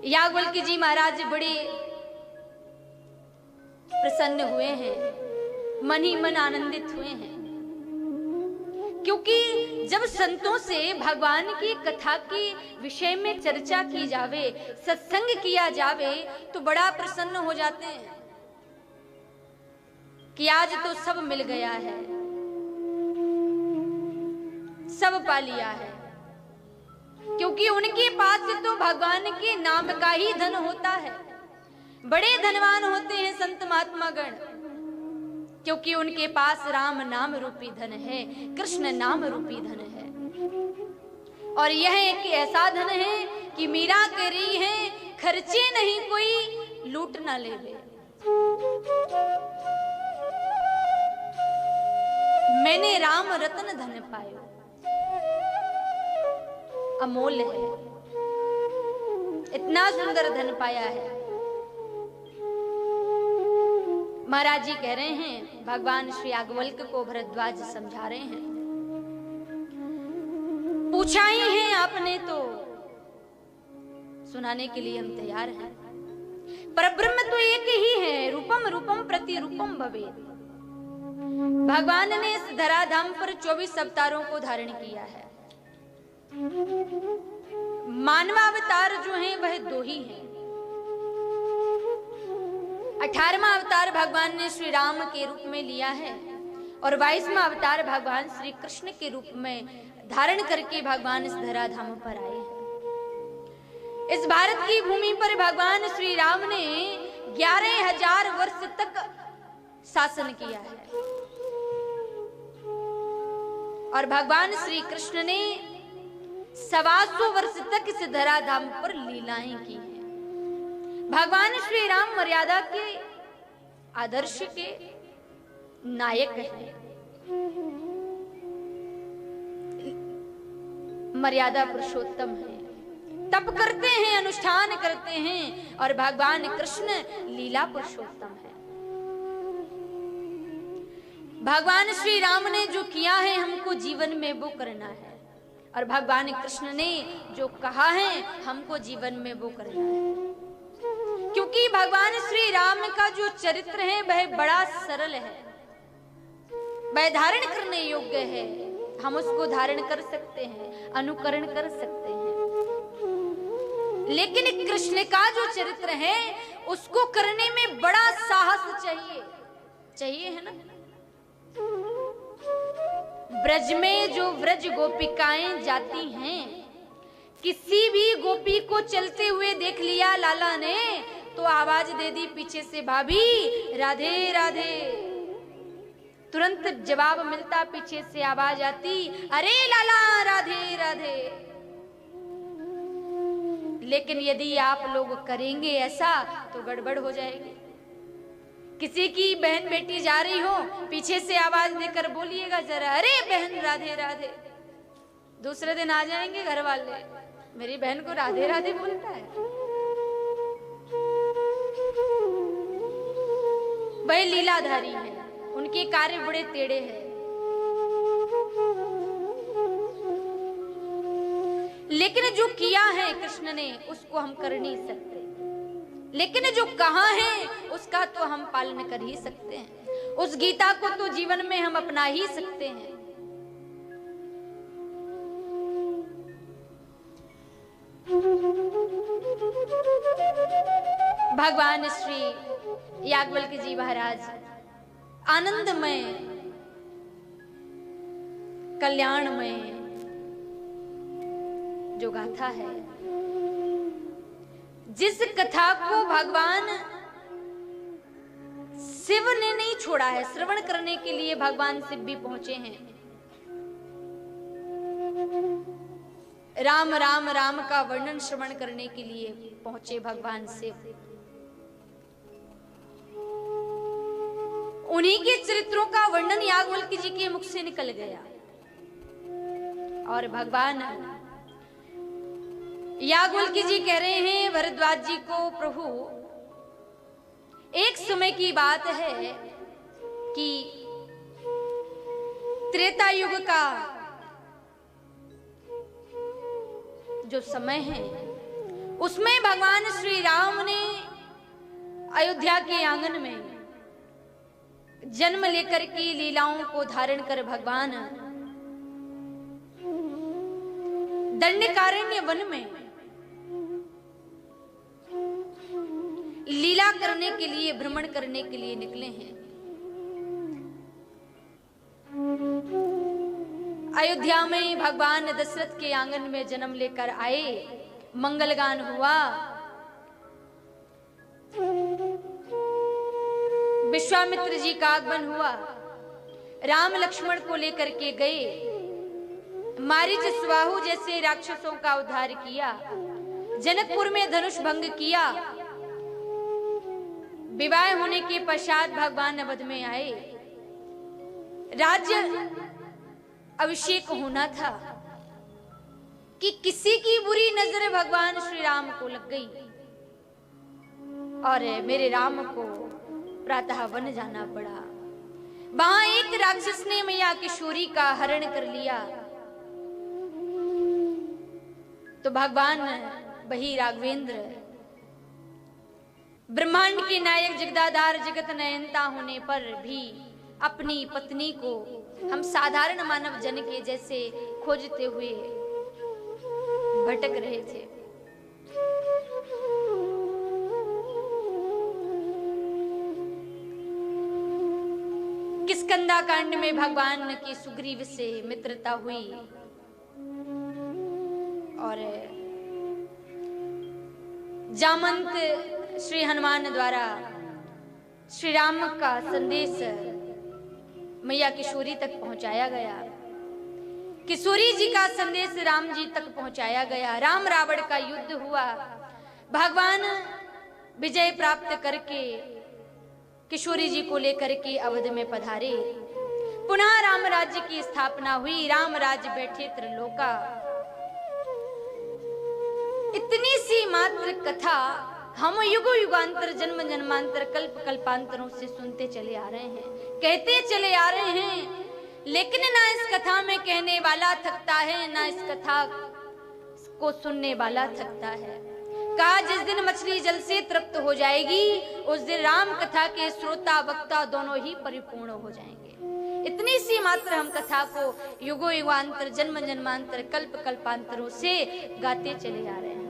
याज्ञवल्क्य जी महाराज बड़े प्रसन्न हुए हैं, मन ही मन आनंदित हुए हैं, क्योंकि जब संतों से भगवान की कथा के विषय में चर्चा की जावे, सत्संग किया जावे, तो बड़ा प्रसन्न हो जाते हैं कि आज तो सब मिल गया है, सब पा लिया है। क्योंकि उनके पास तो भगवान के नाम का ही धन होता है। बड़े धनवान होते हैं संत महात्मा गण, क्योंकि उनके पास राम नाम रूपी धन है, कृष्ण नाम रूपी धन है। और यह एक ऐसा धन है कि मीरा कह रही है, खर्चे नहीं कोई लूट ना लेवे। मैंने राम रत्न धन पायो, अमोल है, इतना सुंदर धन पाया है। महाराज जी कह रहे हैं, भगवान श्री याज्ञवल्क्य को भरद्वाज समझा रहे हैं, पूछा ही है आपने तो सुनाने के लिए हम तैयार हैं। परब्रह्म तो एक ही है, रूपम रूपम प्रति रूपम भवेत्। भगवान ने इस धराधाम पर 24 अवतारों को धारण किया है। मानवावतार जो हैं वह 2 ही हैं। 18वां अवतार भगवान ने श्री राम के रूप में लिया है और 22वां अवतार भगवान श्री कृष्ण के रूप में धारण करके भगवान इस धराधाम पर आए हैं। इस भारत की भूमि पर भगवान श्री राम ने 11,000 वर्ष तक शासन किया है और भगवान श्री कृष्ण ने 125 वर्ष तक इस धराधाम पर लीलाएं की हैं। भगवान श्री राम मर्यादा के आदर्श के नायक हैं, मर्यादा पुरुषोत्तम है, तप करते हैं, अनुष्ठान करते हैं और भगवान कृष्ण लीला पुरुषोत्तम है। भगवान श्री राम ने जो किया है हमको जीवन में वो करना है और भगवान कृष्ण ने जो कहा है हमको जीवन में वो करना है। क्योंकि भगवान श्री राम का जो चरित्र है वह बड़ा सरल है, वह धारण करने योग्य है, हम उसको धारण कर सकते हैं, अनुकरण कर सकते हैं। लेकिन कृष्ण का जो चरित्र है उसको करने में बड़ा साहस चाहिए है ना। ब्रज में जो व्रज गोपिकाएं जाती हैं, किसी भी गोपी को चलते हुए देख लिया लाला ने तो आवाज दे दी पीछे से, भाभी राधे राधे। तुरंत जवाब मिलता, पीछे से आवाज आती, अरे लाला राधे राधे। लेकिन यदि आप लोग करेंगे ऐसा तो गड़बड़ हो जाएगी। किसी की बहन बेटी जा रही हो, पीछे से आवाज देकर बोलिएगा जरा, अरे बहन राधे राधे। दूसरे दिन आ जाएंगे घर वाले, मेरी बहन को राधे राधे बोलता है। वह लीलाधारी है, उनके कार्य बड़े टेढ़े हैं। लेकिन जो किया है कृष्ण ने उसको हम कर नहीं सकते, लेकिन जो कहा है उसका तो हम पालन कर ही सकते हैं। उस गीता को तो जीवन में हम अपना ही सकते हैं। भगवान श्री याज्ञवल्क्य जी महाराज आनंदमय कल्याणमय जो गाथा है, जिस कथा को भगवान शिव ने नहीं छोड़ा है, श्रवण करने के लिए भगवान शिव भी पहुंचे हैं। राम राम राम का वर्णन श्रवण करने के लिए पहुंचे भगवान शिव। उन्हीं के चरित्रों का वर्णन याज्ञवल्क्य जी के मुख से निकल गया और भगवान याज्ञवल्क्य जी कह रहे हैं भरद्वाज जी को, प्रभु एक समय की बात है कि त्रेता युग का जो समय है उसमें भगवान श्री राम ने अयोध्या के आंगन में जन्म लेकर की लीलाओं को धारण कर भगवान दंडकारण्य वन में लीला करने के लिए, भ्रमण करने के लिए निकले हैं। अयोध्या में भगवान दशरथ के आंगन में जन्म लेकर आए, मंगलगान हुआ, विश्वामित्र जी का आगमन हुआ, राम लक्ष्मण को लेकर के गए, मारीच स्वाहु जैसे राक्षसों का उद्धार किया, जनकपुर में धनुष भंग किया। विवाह होने के पश्चात भगवान अवध में आए, राज्य अभिषेक होना था कि किसी की बुरी नजर भगवान श्री राम को लग गई और मेरे राम को प्रातः वन जाना पड़ा। वहां एक राक्षस ने मैया किशोरी का हरण कर लिया, तो भगवान वही राघवेंद्र ब्रह्मांड के नायक जगदाधार जगत नयनता होने पर भी अपनी पत्नी को हम साधारण मानव जन के जैसे खोजते हुए भटक रहे थे। किष्किंधा कांड में भगवान की सुग्रीव से मित्रता हुई और जामंत श्री हनुमान द्वारा श्री राम का संदेश मैया किशोरी तक पहुंचाया गया। किशोरी जी का संदेश राम जी तक पहुंचाया गया। राम रावण का युद्ध हुआ, भगवान विजय प्राप्त करके किशोरी जी को लेकर के अवध में पधारे। पुनः राम राज्य की स्थापना हुई, राम राज्य बैठे त्रिलोका। इतनी सी मात्र कथा हम युगो युगांतर जन्म जन्मांतर कल्प कल्पांतरों से सुनते चले आ रहे हैं, कहते चले आ रहे हैं, लेकिन ना इस कथा में कहने वाला थकता है, ना इस कथा को सुनने वाला थकता है। कहा जिस दिन मछली जल से तृप्त हो जाएगी, उस दिन राम कथा के श्रोता वक्ता दोनों ही परिपूर्ण हो जाएंगे। इतनी सी मात्र हम कथा को युगो युगांतर जन्म जन्मांतर कल्प कल्पांतरों से गाते चले आ रहे हैं।